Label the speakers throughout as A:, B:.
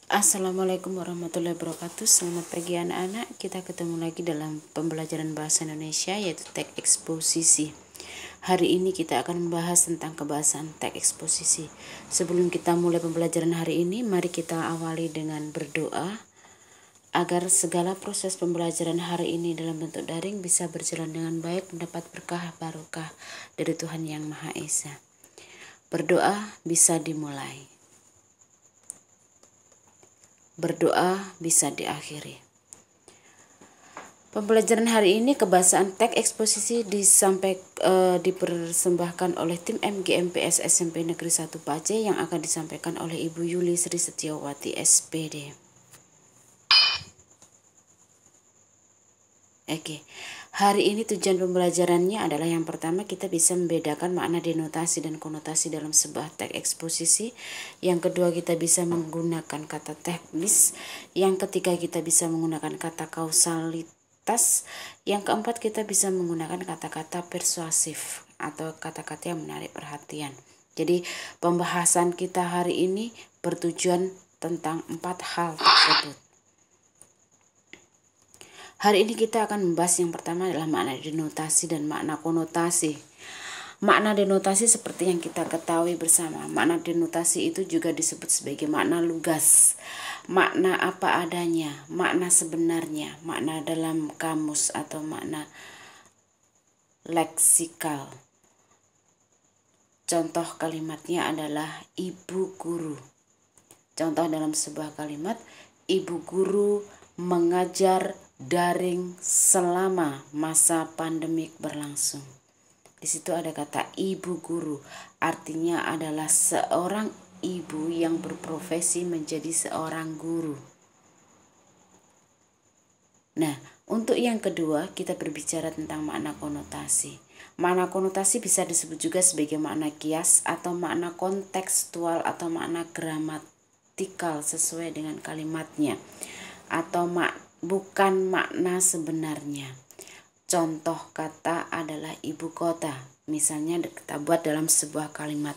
A: Assalamualaikum warahmatullahi wabarakatuh. Selamat pagi anak-anak. Kita ketemu lagi dalam pembelajaran bahasa Indonesia yaitu teks eksposisi. Hari ini kita akan membahas tentang kebahasan teks eksposisi. Sebelum kita mulai pembelajaran hari ini, mari kita awali dengan berdoa agar segala proses pembelajaran hari ini dalam bentuk daring bisa berjalan dengan baik, mendapat berkah barokah dari Tuhan Yang Maha Esa. Berdoa bisa dimulai. Berdoa bisa diakhiri. Pembelajaran hari ini kebahasan teks eksposisi dipersembahkan oleh tim MGMPS SMP Negeri 1 Pace yang akan disampaikan oleh Ibu Yuli Sri Setiawati SPD. Oke. Hari ini tujuan pembelajarannya adalah yang pertama kita bisa membedakan makna denotasi dan konotasi dalam sebuah teks eksposisi. Yang kedua kita bisa menggunakan kata teknis. Yang ketiga kita bisa menggunakan kata kausalitas. Yang keempat kita bisa menggunakan kata-kata persuasif atau kata-kata yang menarik perhatian. Jadi pembahasan kita hari ini bertujuan tentang 4 hal tersebut. Hari ini kita akan membahas yang pertama adalah makna denotasi dan makna konotasi. Makna denotasi seperti yang kita ketahui bersama. Makna denotasi itu juga disebut sebagai makna lugas. Makna apa adanya, makna sebenarnya, makna dalam kamus atau makna leksikal. Contoh kalimatnya adalah ibu guru. Contoh dalam sebuah kalimat, ibu guru mengajar daring selama masa pandemik berlangsung. Di situ ada kata ibu guru, artinya adalah seorang ibu yang berprofesi menjadi seorang guru. Nah, untuk yang kedua kita berbicara tentang makna konotasi. Makna konotasi bisa disebut juga sebagai makna kias atau makna kontekstual atau makna gramatikal sesuai dengan kalimatnya atau bukan makna sebenarnya. Contoh kata adalah ibu kota. Misalnya kita buat dalam sebuah kalimat.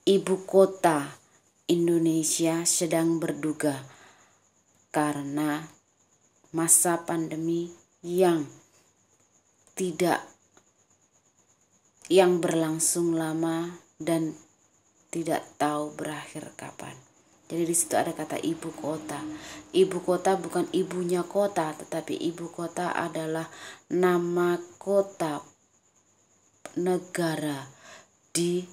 A: Ibu kota Indonesia sedang berduka karena masa pandemi yang berlangsung lama dan tidak tahu berakhir kapan. Jadi di situ ada kata ibu kota. Ibu kota bukan ibunya kota, tetapi ibu kota adalah nama kota negara di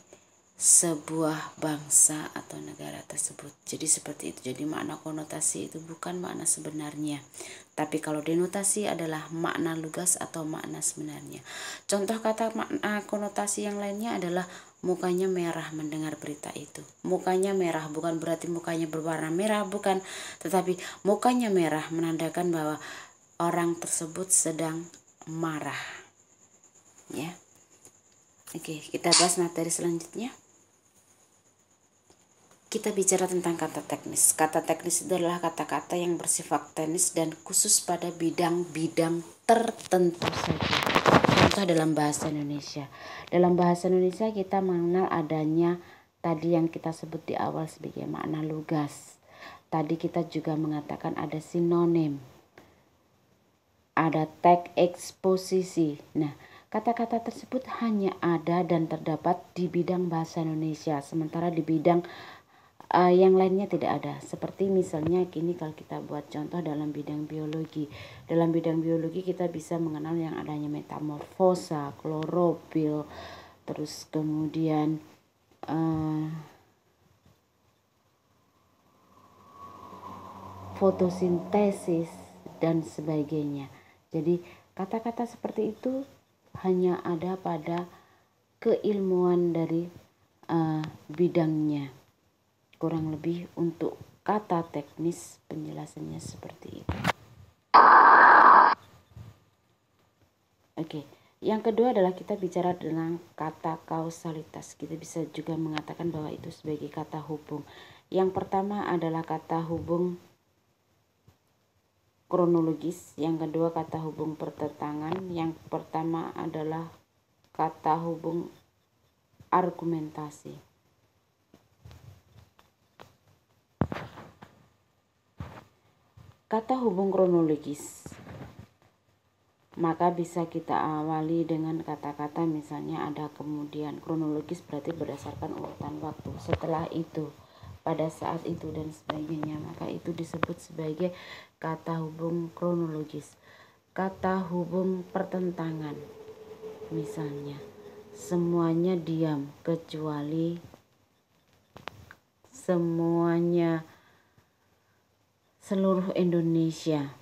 A: sebuah bangsa atau negara tersebut. Jadi seperti itu. Jadi makna konotasi itu bukan makna sebenarnya. Tapi kalau denotasi adalah makna lugas atau makna sebenarnya. Contoh kata makna konotasi yang lainnya adalah mukanya merah mendengar berita itu. Mukanya merah bukan berarti mukanya berwarna merah, bukan. Tetapi mukanya merah menandakan bahwa orang tersebut sedang marah. Ya. Oke, kita bahas materi selanjutnya. Kita bicara tentang kata teknis. Kata teknis itu adalah kata-kata yang bersifat teknis dan khusus pada bidang-bidang tertentu saja. Contoh dalam bahasa Indonesia. Dalam bahasa Indonesia kita mengenal adanya tadi yang kita sebut di awal sebagai makna lugas. Tadi kita juga mengatakan ada sinonim. Ada teks eksposisi. Nah, kata-kata tersebut hanya ada dan terdapat di bidang bahasa Indonesia. Sementara di bidang yang lainnya tidak ada. Seperti misalnya gini, kalau kita buat contoh dalam bidang biologi. Dalam bidang biologi kita bisa mengenal yang adanya metamorfosa, klorofil, terus kemudian fotosintesis dan sebagainya. Jadi kata-kata seperti itu hanya ada pada keilmuan dari bidangnya. Kurang lebih untuk kata teknis penjelasannya seperti itu. Oke, yang kedua adalah kita bicara tentang kata kausalitas. Kita bisa juga mengatakan bahwa itu sebagai kata hubung. Yang pertama adalah kata hubung kronologis, yang kedua kata hubung pertentangan, yang pertama adalah kata hubung argumentasi. Kata hubung kronologis, maka bisa kita awali dengan kata-kata misalnya ada kemudian. Kronologis berarti berdasarkan urutan waktu. Setelah itu, pada saat itu dan sebagainya, maka itu disebut sebagai kata hubung kronologis. Kata hubung pertentangan, misalnya semuanya diam kecuali semuanya, seluruh Indonesia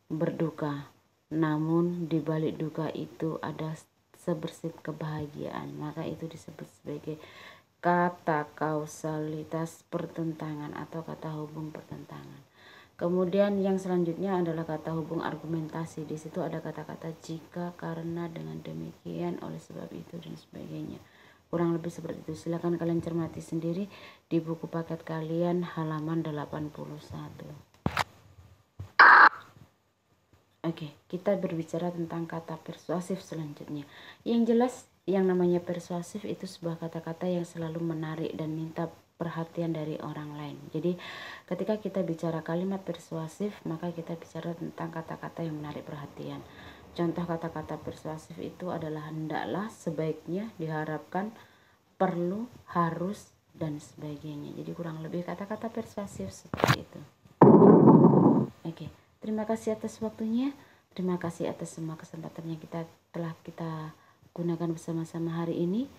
A: berduka, namun di balik duka itu ada sebersit kebahagiaan, maka itu disebut sebagai kata kausalitas pertentangan atau kata hubung pertentangan. Kemudian yang selanjutnya adalah kata hubung argumentasi. Di situ ada kata-kata jika, karena, dengan demikian, oleh sebab itu dan sebagainya. Kurang lebih seperti itu. Silakan kalian cermati sendiri di buku paket kalian halaman 81. Oke, kita berbicara tentang kata persuasif selanjutnya. Yang jelas, yang namanya persuasif itu sebuah kata-kata yang selalu menarik dan minta perhatian dari orang lain. Jadi, ketika kita bicara kalimat persuasif, maka kita bicara tentang kata-kata yang menarik perhatian. Contoh kata-kata persuasif itu adalah hendaklah, sebaiknya, diharapkan, perlu, harus, dan sebagainya. Jadi kurang lebih kata-kata persuasif seperti itu. Oke. Terima kasih atas waktunya. Terima kasih atas semua kesempatan yang telah kita gunakan bersama-sama hari ini.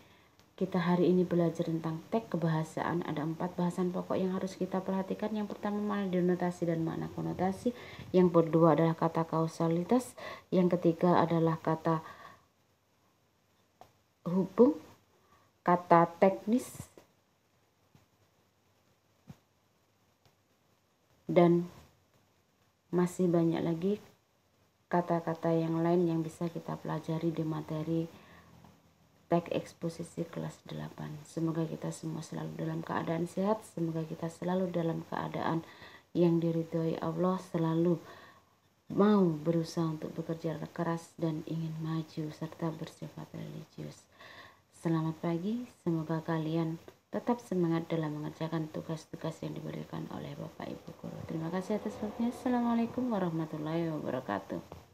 A: Kita hari ini belajar tentang teks kebahasaan. Ada 4 bahasan pokok yang harus kita perhatikan. Yang pertama makna denotasi dan makna konotasi. Yang kedua adalah kata kausalitas. Yang ketiga adalah kata hubung, kata teknis, dan masih banyak lagi kata-kata yang lain yang bisa kita pelajari di materi teks eksposisi kelas 8. Semoga kita semua selalu dalam keadaan sehat, semoga kita selalu dalam keadaan yang diridhoi Allah, selalu mau berusaha untuk bekerja keras dan ingin maju serta bersifat religius. Selamat pagi, semoga kalian tetap semangat dalam mengerjakan tugas-tugas yang diberikan oleh Bapak Ibu Guru. Terima kasih atas waktunya. Assalamualaikum warahmatullahi wabarakatuh.